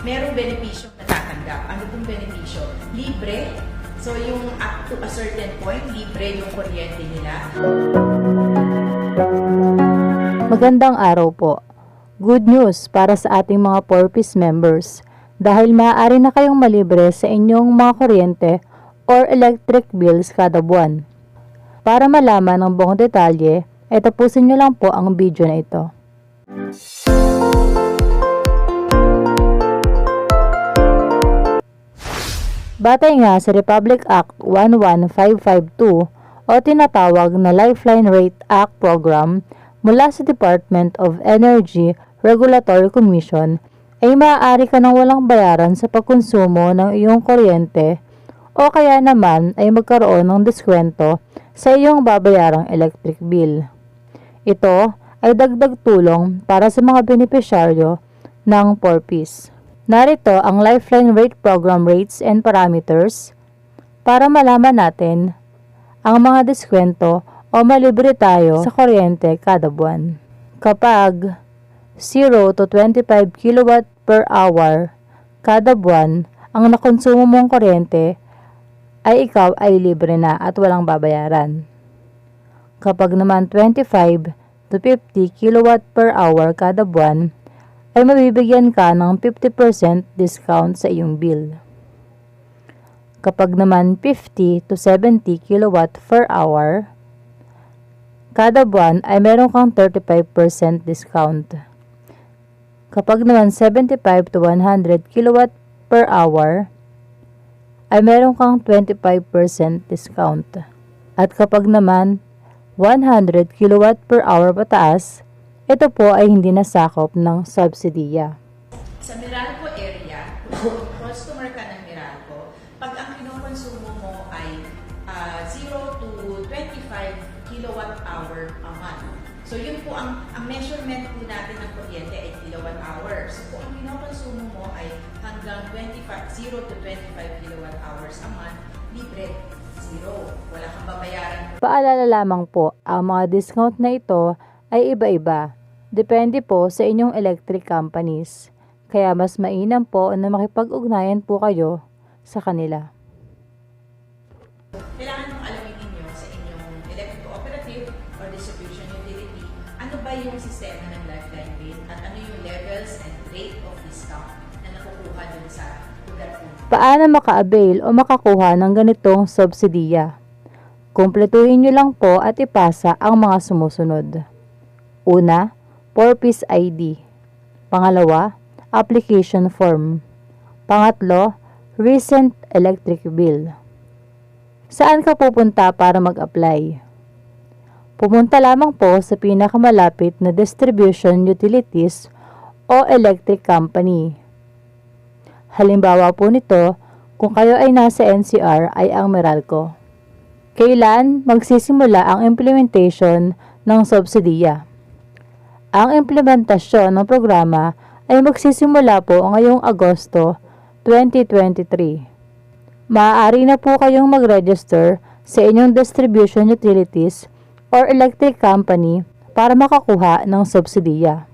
merong benepisyong natatanggap. Ano pong benepisyo? Libre. So yung up to a certain point, libre yung kuryente nila. Magandang araw po. Good news para sa ating mga 4-piece members dahil maaari na kayong malibre sa inyong mga kuryente or electric bills kada buwan. Para malaman ang buong detalye, ay tapusin nyo lang po ang video na ito. Batay nga sa Republic Act 11552 o tinatawag na Lifeline Rate Act Program mula sa Department of Energy Regulatory Commission, ay maaari ka nang walang bayaran sa pagkonsumo ng iyong kuryente o kaya naman ay magkaroon ng diskwento sa iyong babayarang electric bill. Ito ay dagdag tulong para sa mga benepisyaryo ng 4-piece. Narito ang Lifeline Rate Program rates and parameters para malaman natin ang mga diskwento o malibre tayo sa kuryente kada buwan. Kapag 0 to 25 kilowatt per hour kada buwan ang nakonsumo mong kuryente, ay ikaw ay libre na at walang babayaran. Kapag naman 25 to 50 kilowatt per hour kada buwan, ay mabibigyan ka ng 50% discount sa iyong bill. Kapag naman 50 to 70 kilowatt per hour, kada buwan ay meron kang 35% discount. Kapag naman 75 to 100 kilowatt per hour, ay meron kang 25% discount. At kapag naman 100 kilowatt per hour pataas, ito po ay hindi nasakop ng subsidiya. Sa Meralco area, kung customer ka ng Meralco, pag ang kinokonsumo mo ay 0 to 25 kilowatt hour a month. So yun po ang measurement po natin ng kuryente ay kilowatt hour. So kung ang kinokonsumo mo ay hanggang 0 to 25 kilowatt hours a month, libre. Zero. Wala kang babayaran. Paalala lamang po, ang mga discount na ito ay iba-iba. Depende po sa inyong electric companies. Kaya mas mainam po na makipag-ugnayan po kayo sa kanila. Kailangan mong alamin ninyo sa inyong electric cooperative or distribution utility, ano ba yung sistema ng Lifeline Rate at ano yung levels and rate of discount na nakukuha dun sa lugar po. Paano maka-avail o makakuha ng ganitong subsidiya? Kumpletuhin nyo lang po at ipasa ang mga sumusunod. Una, 4-piece ID. Pangalawa, application form. Pangatlo, recent electric bill. Saan ka pupunta para mag-apply? Pumunta lamang po sa pinakamalapit na distribution utilities o electric company. Halimbawa po nito, kung kayo ay nasa NCR ay ang Meralco. Kailan magsisimula ang implementation ng subsidiya? Ang implementasyon ng programa ay magsisimula po ngayong Agosto 2023. Maaari na po kayong mag-register sa inyong distribution utilities or electric company para makakuha ng subsidiya.